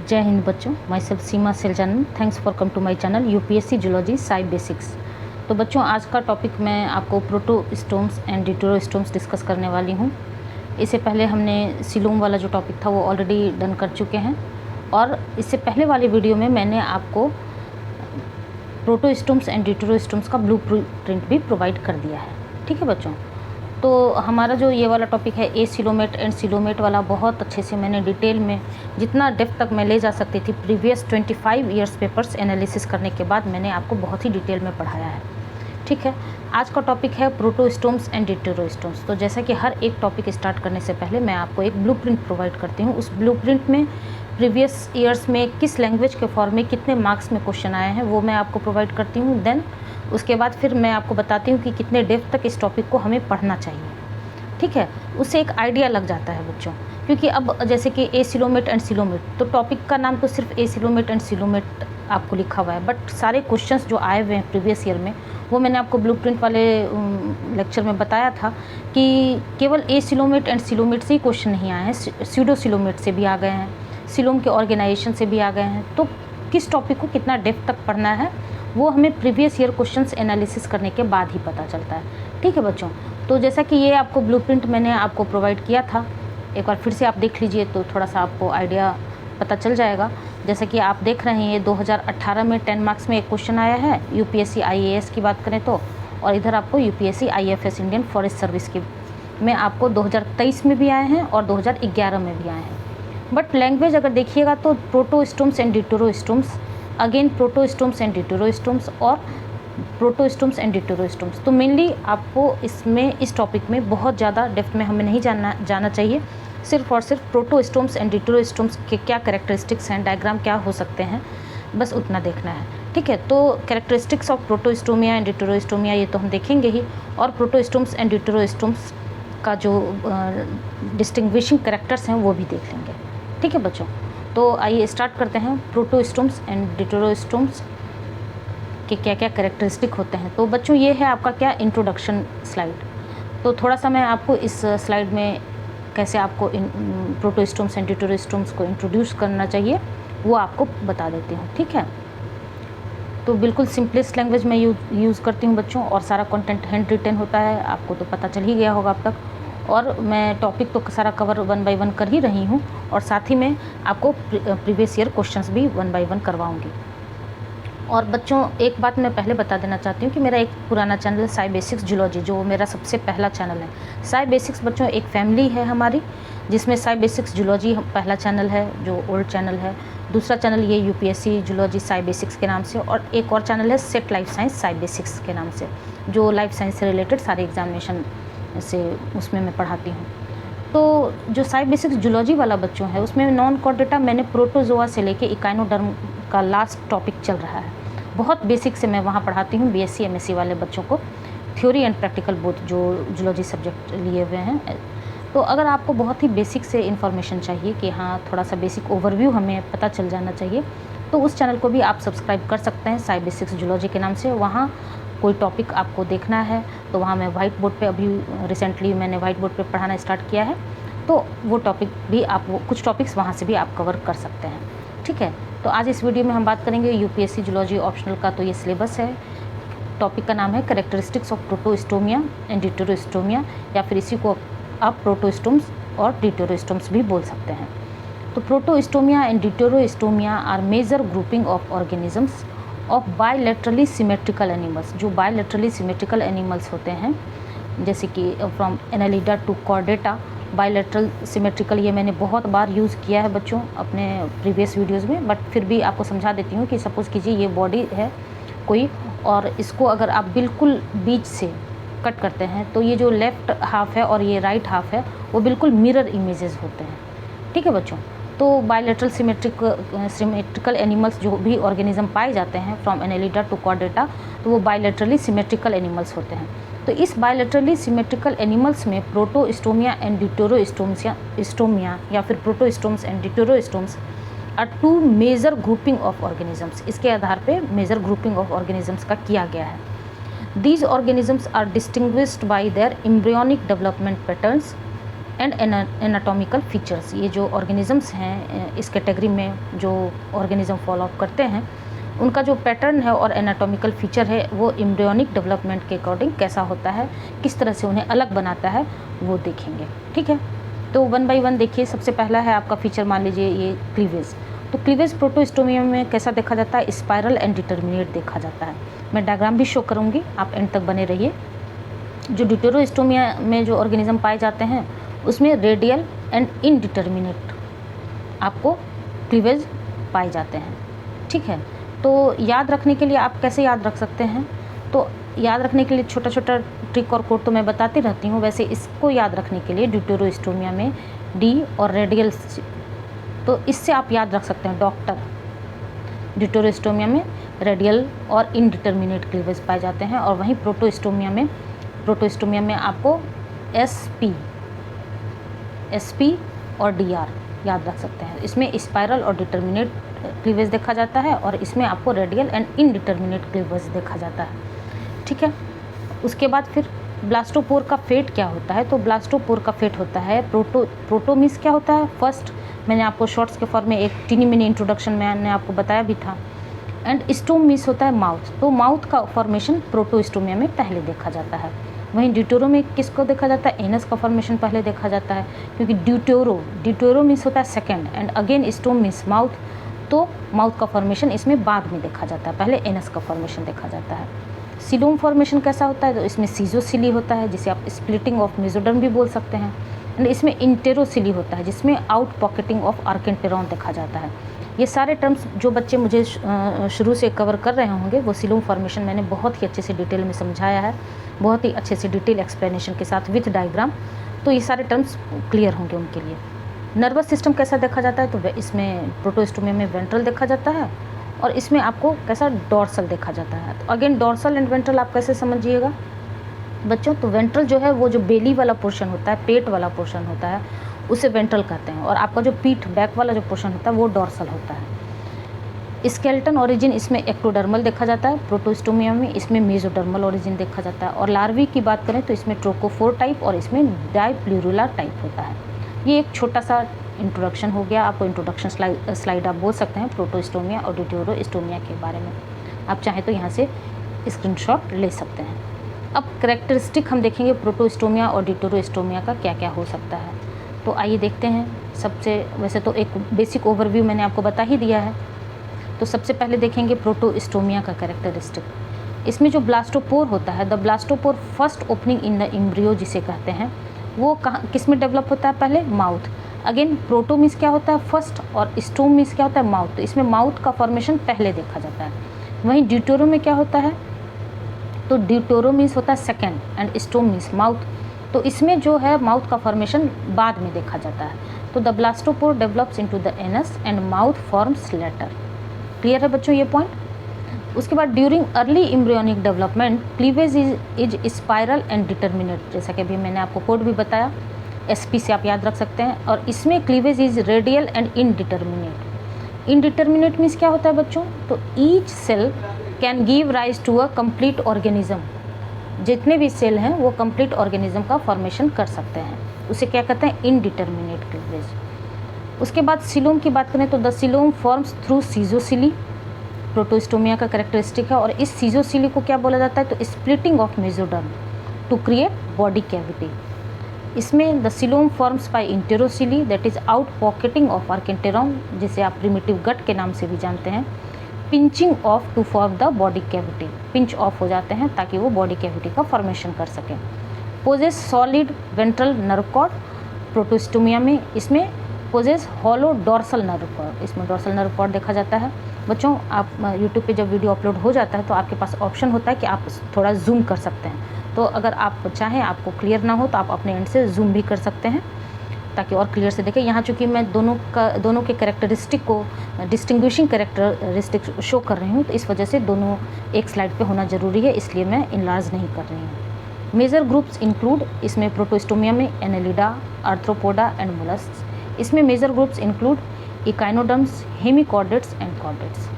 जय हिंद बच्चों, myself Seema Seljanan. Thanks for come to my channel UPSC zoology sci basics. तो बच्चों, आज का टॉपिक मैं आपको प्रोटोस्टोम्स एंड ड्यूटेरोस्टोम्स डिस्कस करने वाली हूँ। इससे पहले हमने सिलोम वाला जो टॉपिक था वो ऑलरेडी डन कर चुके हैं, और इससे पहले वाली वीडियो में मैंने आपको प्रोटोस्टोम्स एंड ड्यूटेरोस्टोम्स का ब्लू प्रिंट भी प्रोवाइड कर दिया है। ठीक है बच्चों, तो हमारा जो ये वाला टॉपिक है एसिलोमेट एंड सिलोमेट वाला, बहुत अच्छे से मैंने डिटेल में जितना डेप्थ तक मैं ले जा सकती थी प्रीवियस 25 ईयर्स पेपर्स एनालिसिस करने के बाद मैंने आपको बहुत ही डिटेल में पढ़ाया है। ठीक है, आज का टॉपिक है प्रोटोस्टोम्स एंड ड्यूटेरोस्टोम्स। तो जैसा कि हर एक टॉपिक स्टार्ट करने से पहले मैं आपको एक ब्लूप्रिंट प्रोवाइड करती हूँ। उस ब्लूप्रिंट में प्रीवियस ईयर्स में किस लैंग्वेज के फॉर्म में कितने मार्क्स में क्वेश्चन आए हैं वो मैं आपको प्रोवाइड करती हूँ। देन उसके बाद फिर मैं आपको बताती हूँ कि कितने डेप्थ तक इस टॉपिक को हमें पढ़ना चाहिए। ठीक है, उससे एक आइडिया लग जाता है बच्चों, क्योंकि अब जैसे कि एसिलोमेट एंड सिलोमेट, तो टॉपिक का नाम तो सिर्फ एसिलोमेट एंड सिलोमेट आपको लिखा हुआ है, बट सारे क्वेश्चंस जो आए हुए हैं प्रीवियस ईयर में वो मैंने आपको ब्लूप्रिंट वाले लेक्चर में बताया था कि केवल एसिलोमेट एंड सिलोमेट से ही क्वेश्चन नहीं आए हैं, स्यूडो सिलोमेट से भी आ गए हैं, सिलोम के ऑर्गेनाइजेशन से भी आ गए हैं। तो किस टॉपिक को कितना डेप्थ तक पढ़ना है वो हमें प्रीवियस ईयर क्वेश्चंस एनालिसिस करने के बाद ही पता चलता है। ठीक है बच्चों, तो जैसा कि ये आपको ब्लूप्रिंट मैंने आपको प्रोवाइड किया था, एक बार फिर से आप देख लीजिए तो थोड़ा सा आपको आइडिया पता चल जाएगा। जैसा कि आप देख रहे हैं, ये 2018 में 10 मार्क्स में एक क्वेश्चन आया है यूपीएससी आईएएस की बात करें तो, और इधर आपको UPSC IFS Indian forest service की में आपको 2023 में भी आए हैं और 2011 में भी आए हैं। बट लैंग्वेज अगर देखिएगा तो protostomes and deuterostomes, again protostomes and deuterostomes और प्रोटोस्टोम्स एंड ड्यूटेरोस्टोम्स। तो मेनली आपको इसमें इस टॉपिक में बहुत ज़्यादा डेप्थ में हमें नहीं जाना चाहिए। सिर्फ और सिर्फ प्रोटोस्टोम्स एंड ड्यूटेरोस्टोम्स के क्या कैरेक्टरिस्टिक्स हैं, डायग्राम क्या हो सकते हैं, बस उतना देखना है। ठीक है, तो characteristics of Protostomia and Deuterostomia ये तो हम देखेंगे ही, और प्रोटोस्टोम्स एंड ड्यूटेरोस्टोम्स का जो डिस्टिंग्विशिंग कैरेक्टर्स हैं वो भी देख लेंगे। ठीक है बच्चों, तो आइए स्टार्ट करते हैं। प्रोटोस्टोम्स एंड ड्यूटेरोस्टोम्स कि क्या क्या कैरेक्टरिस्टिक होते हैं। तो बच्चों, ये है आपका क्या इंट्रोडक्शन स्लाइड। तो थोड़ा सा मैं आपको इस स्लाइड में कैसे आपको प्रोटोस्टोम्स एंड ड्यूटेरोस्टोम्स को इंट्रोड्यूस करना चाहिए वो आपको बता देती हूँ। ठीक है, तो बिल्कुल सिंपलेस्ट लैंग्वेज में यूज़ करती हूँ बच्चों, और सारा कंटेंट हैंड रिटन होता है, आपको तो पता चल ही गया होगा अब तक। और मैं टॉपिक तो सारा कवर 1 बाय 1 कर ही रही हूँ, और साथ ही में आपको प्रीवियस ईयर क्वेश्चंस भी 1 बाय 1 करवाऊँगी। और बच्चों, एक बात मैं पहले बता देना चाहती हूँ कि मेरा एक पुराना चैनल साई बेसिक्स जूलॉजी, जो मेरा सबसे पहला चैनल है। साई बेसिक्स बच्चों एक फैमिली है हमारी, जिसमें साई बेसिक्स जूलॉजी पहला चैनल है जो ओल्ड चैनल है। दूसरा चैनल ये यूपीएससी जूलॉजी साई बेसिक्स के नाम से, और एक और चैनल है set life science Sai basics के नाम से, जो लाइफ साइंस से रिलेटेड सारे एग्जामिनेशन से उसमें मैं पढ़ाती हूँ। तो जो साई बेसिक्स जूलॉजी वाला बच्चों है उसमें नॉन कॉर्डेटा मैंने प्रोटोजोआ से लेके इकाइनोडर्म का लास्ट टॉपिक चल रहा है। बहुत बेसिक से मैं वहाँ पढ़ाती हूँ बीएससी एमएससी वाले बच्चों को, थ्योरी एंड प्रैक्टिकल बोथ जो जूलॉजी सब्जेक्ट लिए हुए हैं। तो अगर आपको बहुत ही बेसिक से इन्फॉर्मेशन चाहिए कि हाँ थोड़ा सा बेसिक ओवरव्यू हमें पता चल जाना चाहिए, तो उस चैनल को भी आप सब्सक्राइब कर सकते हैं साई बेसिक्स जूलॉजी के नाम से। वहाँ कोई टॉपिक आपको देखना है तो वहाँ मैं वाइट बोर्ड पे, अभी रिसेंटली मैंने वाइट बोर्ड पे पढ़ाना स्टार्ट किया है, तो वो टॉपिक भी आप, वो कुछ टॉपिक्स वहाँ से भी आप कवर कर सकते हैं। ठीक है, तो आज इस वीडियो में हम बात करेंगे यूपीएससी जूलॉजी ऑप्शनल का। तो ये सिलेबस है, टॉपिक का नाम है characteristics of Protostomia and Deuterostomia, या फिर इसी को आप प्रोटोस्टोम्स और ड्यूटेरोस्टोम्स भी बोल सकते हैं। तो Protostomia and Deuterostomia are major grouping of organisms of bilaterally symmetrical animals. जो बायलैटरली सिमेट्रिकल एनिमल्स होते हैं, जैसे कि from Annelida to Chordata, bilateral symmetrical, ये मैंने बहुत बार यूज़ किया है बच्चों अपने प्रीवियस वीडियोस में, बट फिर भी आपको समझा देती हूँ कि सपोज़ कीजिए ये बॉडी है कोई, और इसको अगर आप बिल्कुल बीच से कट करते हैं तो ये जो लेफ़्ट हाफ है और ये राइट हाफ है वो बिल्कुल मिरर इमेजेस होते हैं। ठीक है बच्चों, तो बायलैटरल सिमेट्रिकल एनिमल्स जो भी ऑर्गेनिज्म पाए जाते हैं फ्रॉम एनालिडा टू कॉर्डेटा, तो वो बायलैटरली सिमेट्रिकल एनिमल्स होते हैं। तो इस बायलैटरली सिमेट्रिकल एनिमल्स में प्रोटोस्टोमिया एंड ड्यूटेरोस्टोमिया या फिर protostomes and deuterostomes are 2 major grouping of organisms. इसके आधार पे मेजर ग्रुपिंग ऑफ ऑर्गेनिजम्स का किया गया है। These organisms are distinguished by their embryonic development patterns and anatomical features. ये जो ऑर्गेनिजम्स हैं इस कैटेगरी में जो ऑर्गेनिज्म फॉलो अप करते हैं उनका जो पैटर्न है और एनाटॉमिकल फीचर है वो एम्ब्रियोनिक डेवलपमेंट के अकॉर्डिंग कैसा होता है, किस तरह से उन्हें अलग बनाता है वो देखेंगे। ठीक है, तो 1 बाय 1 देखिए। सबसे पहला है आपका फीचर, मान लीजिए ये क्लीवेज। तो क्लीवेज प्रोटोस्टोमिया में कैसा देखा जाता है, स्पाइरल एंड डिटर्मिनेट देखा जाता है। मैं डायग्राम भी शो करूँगी, आप एंड तक बने रहिए। जो ड्यूटेरोस्टोमिया में जो ऑर्गेनिज्म पाए जाते हैं उसमें रेडियल एंड इनडिटर्मिनेट आपको क्लीवेज पाए जाते हैं। ठीक है, तो याद रखने के लिए आप कैसे याद रख सकते हैं, तो याद रखने के लिए छोटा छोटा ट्रिक और कोड तो मैं बताती रहती हूँ, वैसे इसको याद रखने के लिए ड्यूटेरोस्टोमिया में डी और रेडियल, तो इससे आप याद रख सकते हैं डॉक्टर। ड्यूटेरोस्टोमिया में रेडियल और इनडिटर्मिनेट क्लीवेज पाए जाते हैं, और वहीं प्रोटोस्टोमिया में आपको एसपी और डीआर याद रख सकते हैं। इसमें स्पाइरल और डिटर्मिनेट क्लीवेज देखा जाता है और इसमें आपको रेडियल एंड इनडिटर्मिनेट क्लीवेज देखा जाता है। ठीक है, उसके बाद फिर ब्लास्टोपोर का फेट क्या होता है, तो ब्लास्टोपोर का फेट होता है प्रोटोमीस क्या होता है। फर्स्ट मैंने आपको शॉर्ट्स के फॉर्म में एक टीनी मिनी इंट्रोडक्शन मैंने आपको बताया भी था। एंड स्टोमीस होता है माउथ, तो माउथ का फॉर्मेशन प्रोटोस्टोमिया में पहले देखा जाता है। वहीं ड्यूटेरो में किसको देखा जाता है, एनस का फॉर्मेशन पहले देखा जाता है, क्योंकि ड्यूटेरो मीन्स होता है second and again stome means mouth, तो माउथ का फॉर्मेशन इसमें बाद में देखा जाता है, पहले एनस का फॉर्मेशन देखा जाता है। सिलोम फॉर्मेशन कैसा होता है, तो इसमें सीजोसिली होता है जिसे आप स्प्लिटिंग ऑफ मेसोडर्म भी बोल सकते हैं। एंड इसमें इंटेरोसिली होता है जिसमें आउट पॉकेटिंग ऑफ आर्केंटेरॉन देखा जाता है। ये सारे टर्म्स जो बच्चे मुझे शुरू से कवर कर रहे होंगे वो सिलोम फॉर्मेशन मैंने बहुत ही अच्छे से डिटेल में समझाया है, बहुत ही अच्छे से डिटेल एक्सप्लेनेशन के साथ विथ डायग्राम, तो ये सारे टर्म्स क्लियर होंगे उनके लिए। नर्वस सिस्टम कैसा देखा जाता है, तो इसमें प्रोटोस्टोमिया में वेंट्रल देखा जाता है और इसमें आपको कैसा डॉर्सल देखा जाता है। तो अगेन डॉर्सल एंड वेंट्रल आप कैसे समझिएगा बच्चों, तो वेंट्रल जो है वो जो बेली वाला पोर्शन होता है, पेट वाला पोर्शन होता है, उसे वेंट्रल कहते हैं, और आपका जो पीठ बैक वाला जो पोर्शन होता है वो डॉर्सल होता है। स्केलेटन ओरिजिन इसमें एक्टोडर्मल देखा जाता है, प्रोटोस्टोमिया में इसमें मेसोडर्मल ओरिजिन देखा जाता है। और लार्वी की बात करें तो इसमें ट्रोकोफोर टाइप और इसमें डाइप्लूरुला टाइप होता है। ये एक छोटा सा इंट्रोडक्शन हो गया, आपको इंट्रोडक्शन स्लाइड आप बोल सकते हैं प्रोटोस्टोमिया और ड्यूटेरोस्टोमिया के बारे में। आप चाहें तो यहाँ से स्क्रीनशॉट ले सकते हैं। अब कैरेक्टरिस्टिक हम देखेंगे प्रोटोस्टोमिया और ड्यूटेरोस्टोमिया का क्या क्या हो सकता है, तो आइए देखते हैं। सबसे वैसे तो एक बेसिक ओवरव्यू मैंने आपको बता ही दिया है, तो सबसे पहले देखेंगे प्रोटोस्टोमिया का कैरेक्टरिस्टिक। इसमें जो ब्लास्टोपोर होता है, the blastopore first opening in the embryo जिसे कहते हैं, वो कहाँ किस में डेवलप होता है, पहले माउथ। अगेन प्रोटो मीन्स क्या होता है फर्स्ट और स्टोम मीन्स क्या होता है माउथ, तो इसमें माउथ का फॉर्मेशन पहले देखा जाता है। वहीं ड्यूटेरो में क्या होता है, तो ड्यूटेरो मीन्स होता है second and stome means mouth, तो इसमें जो है माउथ का फॉर्मेशन बाद में देखा जाता है। तो the blastopore develops into the anus and mouth forms later. Clear है बच्चों ये पॉइंट। उसके बाद during early embryonic development cleavage is spiral and determinate, जैसा कि अभी मैंने आपको कोड भी बताया, एसपी से आप याद रख सकते हैं। और इसमें cleavage is radial and indeterminate. Indeterminate means क्या होता है बच्चों, तो each cell can give rise to a complete organism. जितने भी सेल हैं वो कंप्लीट ऑर्गेनिज्म का फॉर्मेशन कर सकते हैं, उसे क्या कहते हैं इनडिटर्मिनेट क्लीवेज। उसके बाद सिलोम की बात करें तो द सिलोम फॉर्म्स थ्रू सीजोसिली, प्रोटोस्टोमिया का कैरेक्टरिस्टिक है। और इस सीजोसिली को क्या बोला जाता है, तो splitting of mesoderm to create body cavity. इसमें the coelom forms by enterocoely that is out pocketing of archenteron, जिसे आप प्रिमिटिव गट के नाम से भी जानते हैं। Pinching off to form the body cavity, pinch off हो जाते हैं ताकि वो बॉडी कैविटी का फॉर्मेशन कर सकें। Possess solid ventral nerve cord, Protostomia में इसमें possess hollow dorsal nerve cord, इसमें डॉर्सल नर्व कॉर्ड देखा जाता है। बच्चों आप यूट्यूब पे जब वीडियो अपलोड हो जाता है तो आपके पास ऑप्शन होता है कि आप थोड़ा जूम कर सकते हैं, तो अगर आप चाहें आपको क्लियर ना हो तो आप अपने एंड से जूम भी कर सकते हैं ताकि और क्लियर से देखें। यहाँ चूँकि मैं दोनों के कैरेक्टरिस्टिक को डिस्टिंग्विशिंग कैरेक्टरिस्टिक शो कर रही हूँ, तो इस वजह से दोनों एक स्लाइड पे होना ज़रूरी है, इसलिए मैं इनलार्ज नहीं कर रही हूँ। मेजर ग्रुप्स इंक्लूड, इसमें प्रोटोस्टोमिया में एनेलिडा, आर्थ्रोपोडा एंड मोलस्क। इसमें major groups include echinoderms, hemichordates and chordates.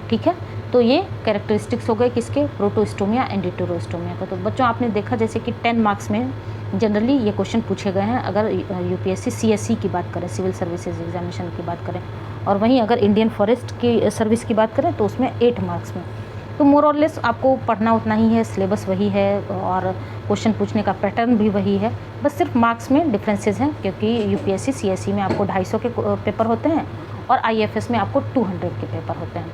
ठीक है, तो ये कैरेक्टरिस्टिक्स हो गए किसके, प्रोटोस्टोमिया एंड ड्यूटेरोस्टोमिया का। तो बच्चों आपने देखा जैसे कि 10 मार्क्स में जनरली ये क्वेश्चन पूछे गए हैं अगर यूपीएससी सीएससी की बात करें, सिविल सर्विसेज एग्जामिनेशन की बात करें, और वहीं अगर इंडियन फॉरेस्ट की सर्विस की बात करें तो उसमें 8 मार्क्स में। तो मोर और लेस आपको पढ़ना उतना ही है, सिलेबस वही है और क्वेश्चन पूछने का पैटर्न भी वही है, बस सिर्फ मार्क्स में डिफरेंसेस हैं, क्योंकि यूपीएससी सीएससी में आपको 250 के पेपर होते हैं और आईएफएस में आपको 200 के पेपर होते हैं।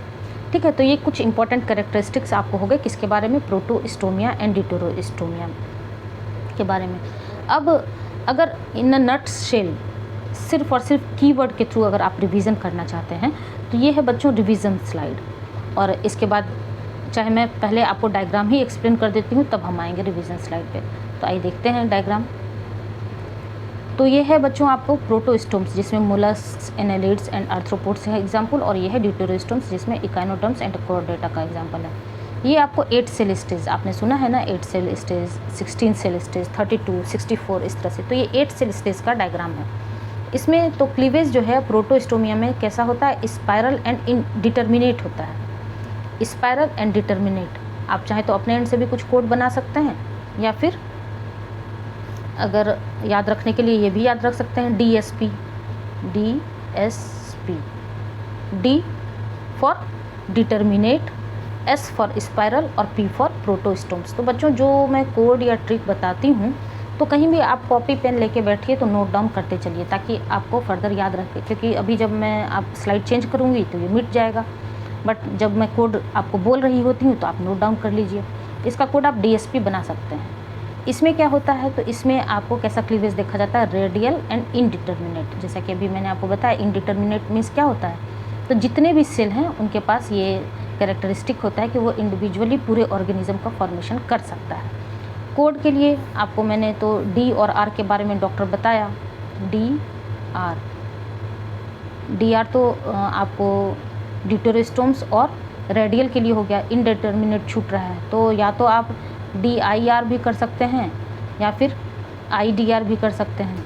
ठीक है, तो ये कुछ इंपॉर्टेंट कैरेक्टरिस्टिक्स आपको हो गए किसके बारे में, प्रोटोस्टोमिया एंड डिटरोस्टोमिया के बारे में। अब अगर इन अ नट शेल सिर्फ और सिर्फ कीवर्ड के थ्रू अगर आप रिवीजन करना चाहते हैं तो ये है बच्चों रिवीजन स्लाइड, और इसके बाद चाहे मैं पहले आपको डायग्राम ही एक्सप्लेन कर देती हूँ तब हम आएंगे रिवीजन स्लाइड पे। तो आइए देखते हैं डायग्राम। तो ये है बच्चों आपको प्रोटोस्टोम्स जिसमें मोलस्क्स, एनालिड्स एंड आर्थ्रोपोड्स है एग्जाम्पल, और ये है ड्यूटेरोस्टोम्स जिसमें इकाइनोडर्म्स एंड कोरोडेटा का एग्जाम्पल है। ये आपको 8 सेल स्टेज आपने सुना है ना, 8 सेल स्टेज, 16 सेल स्टेज, 32, 64 इस तरह से, तो ये 8 सेल स्टेज का डायग्राम है। इसमें तो क्लीवेज जो है प्रोटोस्टोमिया में कैसा होता है, स्पाइरल एंड इनडिटर्मिनेट होता है। स्पाइरल एंड डिटर्मिनेट, आप चाहे तो अपने एंड से भी कुछ कोड बना सकते हैं, या फिर अगर याद रखने के लिए ये भी याद रख सकते हैं DSP, D for determinate, S for spiral और P फॉर प्रोटोस्टोम्स। तो बच्चों जो मैं कोड या ट्रिक बताती हूँ तो कहीं भी आप कॉपी पेन लेके बैठिए तो नोट डाउन करते चलिए ताकि आपको फर्दर याद रखे, क्योंकि अभी जब मैं आप स्लाइड चेंज करूँगी तो ये मिट जाएगा, बट जब मैं कोड आपको बोल रही होती हूँ तो आप नोट डाउन कर लीजिए। इसका कोड आप DSP बना सकते हैं। इसमें क्या होता है, तो इसमें आपको कैसा क्लीवेज देखा जाता है, रेडियल एंड इनडिटर्मिनेट। जैसा कि अभी मैंने आपको बताया इनडिटर्मिनेट मीन्स क्या होता है, तो जितने भी सेल हैं उनके पास ये कैरेक्टरिस्टिक होता है कि वो इंडिविजुअली पूरे ऑर्गेनिज्म का फॉर्मेशन कर सकता है। कोड के लिए आपको मैंने तो D और R के बारे में डॉक्टर बताया, DR तो आपको ड्यूटेरोस्टोम्स और रेडियल के लिए हो गया, इनडिटर्मिनेट छूट रहा है तो या तो आप DIR भी कर सकते हैं या फिर IDR भी कर सकते हैं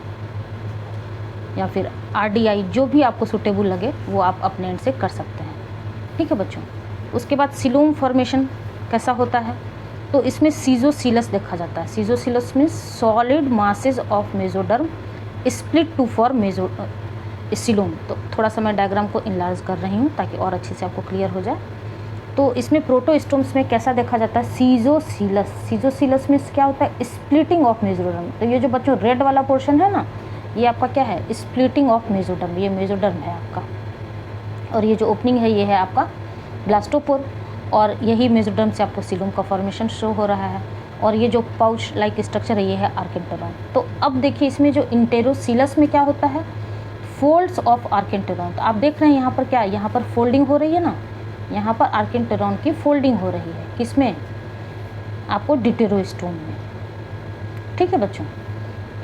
या फिर RDI, जो भी आपको सूटेबल लगे वो आप अपने एंड से कर सकते हैं। ठीक है बच्चों, उसके बाद सिलोम फॉर्मेशन कैसा होता है, तो इसमें सीजोसीलस देखा जाता है। सीजोसीलस में solid masses of mesoderm split to for meso coelom. तो थोड़ा सा मैं डायग्राम को इनलार्ज कर रही हूँ ताकि और अच्छे से आपको क्लियर हो जाए। तो इसमें प्रोटोस्टोम्स में कैसा देखा जाता है, सीजोसीलस। सीजोसीलस में क्या होता है, स्प्लिटिंग ऑफ मेसोडर्म। तो ये जो बच्चों रेड वाला पोर्शन है ना, ये आपका क्या है, स्प्लिटिंग ऑफ मेसोडर्म, ये मेसोडर्म है आपका, और ये जो ओपनिंग है ये है आपका ब्लास्टोपोर, और यही मेसोडर्म से आपको सिलोम का फॉर्मेशन शो हो रहा है, और ये जो पाउच लाइक स्ट्रक्चर है ये है आर्केंटेरॉन। तो अब देखिए इसमें जो इंटेरोसीलस में क्या होता है, फोल्ड्स ऑफ आर्केंटेरॉन। तो आप देख रहे हैं यहाँ पर क्या है, यहाँ पर फोल्डिंग हो रही है ना, यहाँ पर आर्केंटेरॉन की फोल्डिंग हो रही है, किसमें, आपको डिटेरोस्टोम में। ठीक है बच्चों,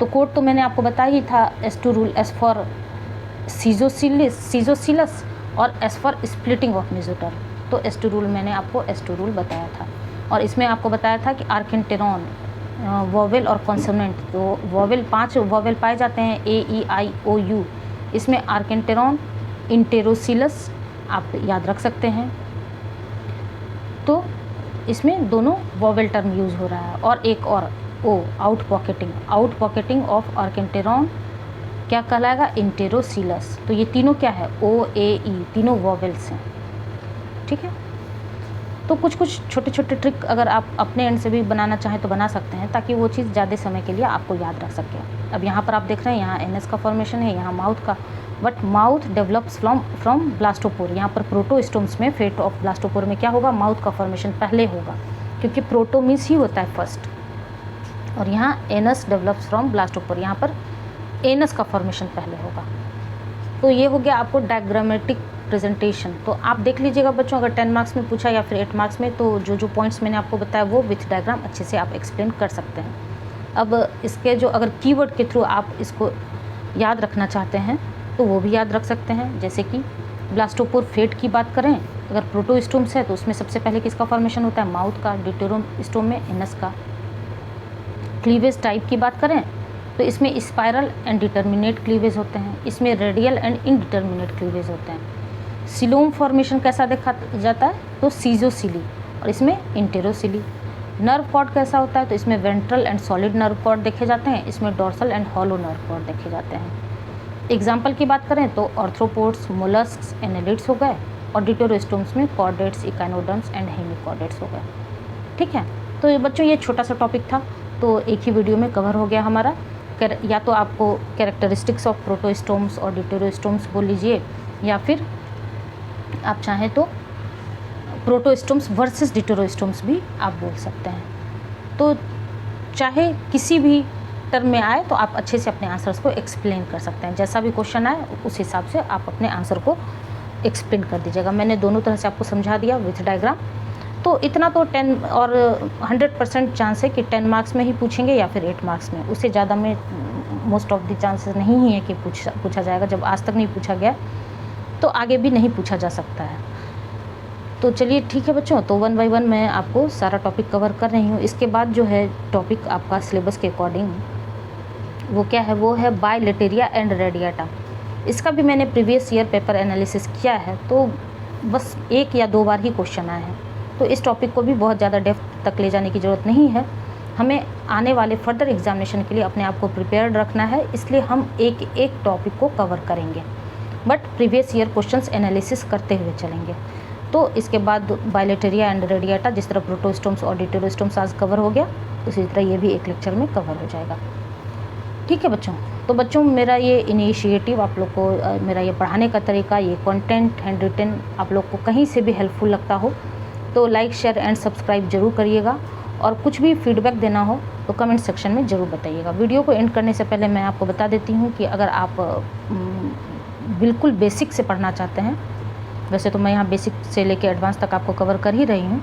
तो कोड तो मैंने आपको बताया ही था, S2 रूल, S फॉर सीजोसीलस और S for splitting of mesoderm. तो S2 रूल मैंने आपको S2 रूल बताया था, और इसमें आपको बताया था कि आर्केंटेरॉन वोवेल और कॉन्सोनेंट, तो वोवेल 5 वोवेल पाए जाते हैं, AEIOU। इसमें आर्केंटेरॉन, इंटेरोसीलस आप याद रख सकते हैं, तो इसमें दोनों वोवेल टर्म यूज़ हो रहा है। और एक और O, आउट पॉकेटिंग ऑफ आर्केंटेरॉन क्या कहलाएगा, इंटेरोसीलस। तो ये तीनों क्या है, OAE, तीनों वोवेल्स हैं। ठीक है, तो कुछ छोटे छोटे ट्रिक अगर आप अपने एंड से भी बनाना चाहें तो बना सकते हैं, ताकि वो चीज़ ज़्यादा समय के लिए आपको याद रख सके। अब यहाँ पर आप देख रहे हैं, यहाँ NS का फॉर्मेशन है, यहाँ माउथ का, but mouth develops from blastopore. यहाँ पर प्रोटोस्टोम्स में फेट ऑफ ब्लास्टोपोर में क्या होगा, माउथ का फॉर्मेशन पहले होगा, क्योंकि प्रोटो मीन्स ही होता है फर्स्ट, और यहाँ NS डेवलप्स फ्रॉम ब्लास्टोपोर, यहाँ पर एनस का फॉर्मेशन पहले होगा। तो ये हो गया आपको डायग्रामेटिक प्रेजेंटेशन। तो आप देख लीजिएगा बच्चों, अगर 10 मार्क्स में पूछा या फिर 8 मार्क्स में, तो जो पॉइंट्स मैंने आपको बताया वो विथ डायग्राम अच्छे से आप एक्सप्लेन कर सकते हैं। अब इसके जो अगर कीवर्ड के थ्रू आप इसको याद रखना चाहते हैं तो वो भी याद रख सकते हैं। जैसे कि ब्लास्टोपोर फेट की बात करें, अगर प्रोटोस्टोम्स है तो उसमें सबसे पहले किसका फॉर्मेशन होता है, माउथ का। ड्यूटेरोस्टोम में एनस का। क्लीवेज टाइप की बात करें तो इसमें स्पाइरल एंड डिटर्मिनेट क्लीवेज होते हैं, इसमें रेडियल एंड इनडिटर्मिनेट क्लीवेज होते हैं। सिलोम फॉर्मेशन कैसा देखा जाता है, तो सीजोसिली, और इसमें इंटेरोसिली। नर्व कॉर्ड कैसा होता है, तो इसमें ventral and solid nerve cord देखे जाते हैं, इसमें dorsal and hollow nerve cord देखे जाते हैं। एग्जाम्पल की बात करें तो ऑर्थ्रोपोड्स, मोलस्क्स, एनेलिड्स हो गए, और डिटोरोस्टोम्स में कॉर्डेट्स, इकाइनोडर्म्स एंड हेमिकॉर्डेट्स हो गए। ठीक है, तो ये बच्चों ये छोटा सा टॉपिक था, तो एक ही वीडियो में कवर हो गया हमारा। या तो आपको कैरेक्टरिस्टिक्स ऑफ प्रोटोस्टोम्स और डिटोरोस्टोम्स बोल लीजिए, या फिर आप चाहें तो प्रोटोस्टोम्स वर्सेस डिटोरोस्टोम्स भी आप बोल सकते हैं। तो चाहे किसी भी टर्म में आए तो आप अच्छे से अपने आंसर्स को एक्सप्लेन कर सकते हैं। जैसा भी क्वेश्चन आए उस हिसाब से आप अपने आंसर को एक्सप्लेन कर दीजिएगा। मैंने दोनों तरह से आपको समझा दिया विथ डायग्राम। तो इतना तो 10 और 100% चांस है कि 10 मार्क्स में ही पूछेंगे या फिर 8 मार्क्स में, उससे ज़्यादा में मोस्ट ऑफ द चांसेस नहीं ही है कि पूछा जाएगा। जब आज तक नहीं पूछा गया तो आगे भी नहीं पूछा जा सकता है। तो चलिए ठीक है बच्चों, तो 1 बाय 1 मैं आपको सारा टॉपिक कवर कर रही हूँ। इसके बाद जो है टॉपिक आपका सिलेबस के अकॉर्डिंग वो क्या है, वो है बाइलेटेरिया एंड रेडिएटा। इसका भी मैंने प्रीवियस ईयर पेपर एनालिसिस किया है, तो बस 1 या 2 बार ही क्वेश्चन आए हैं। तो इस टॉपिक को भी बहुत ज़्यादा डेप्थ तक ले जाने की ज़रूरत नहीं है। हमें आने वाले फर्दर एग्जामिनेशन के लिए अपने आप को प्रिपेयर्ड रखना है, इसलिए हम एक एक टॉपिक को कवर करेंगे, but previous year questions analysis करते हुए चलेंगे। तो इसके बाद बाइलेटेरिया एंड रेडिएटा, जिस तरह प्रोटोस्टोम्स और डिटोरोस्टोम्स आज कवर हो गया, उसी तरह ये भी एक लेक्चर में कवर हो जाएगा। ठीक है बच्चों, तो बच्चों मेरा ये इनिशिएटिव आप लोग को, मेरा ये पढ़ाने का तरीका, ये कंटेंट हैंड रिटन आप लोग को कहीं से भी हेल्पफुल लगता हो तो लाइक, शेयर एंड सब्सक्राइब जरूर करिएगा, और कुछ भी फीडबैक देना हो तो कमेंट सेक्शन में ज़रूर बताइएगा। वीडियो को एंड करने से पहले मैं आपको बता देती हूँ कि अगर आप बिल्कुल बेसिक से पढ़ना चाहते हैं, वैसे तो मैं यहाँ बेसिक से लेके एडवांस तक आपको कवर कर ही रही हूँ,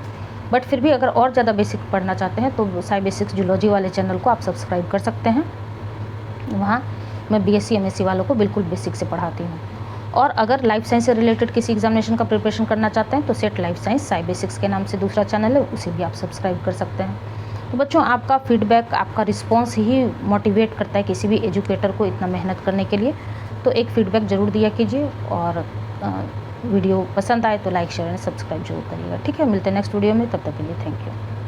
बट फिर भी अगर और ज़्यादा बेसिक पढ़ना चाहते हैं तो साई बेसिक्स जूलॉजी वाले चैनल को आप सब्सक्राइब कर सकते हैं। वहाँ मैं बीएससी एमएससी वालों को बिल्कुल बेसिक से पढ़ाती हूँ। और अगर लाइफ साइंस से रिलेटेड किसी एग्जामिनेशन का प्रिपरेशन करना चाहते हैं तो set life science Sai basics के नाम से दूसरा चैनल है, उसे भी आप सब्सक्राइब कर सकते हैं। तो बच्चों आपका फीडबैक, आपका रिस्पॉन्स ही मोटिवेट करता है किसी भी एजुकेटर को इतना मेहनत करने के लिए। तो एक फीडबैक ज़रूर दिया कीजिए, और वीडियो पसंद आए तो लाइक, शेयर एंड सब्सक्राइब जरूर करिएगा। ठीक है, मिलते हैं नेक्स्ट वीडियो में, तब तक के लिए थैंक यू।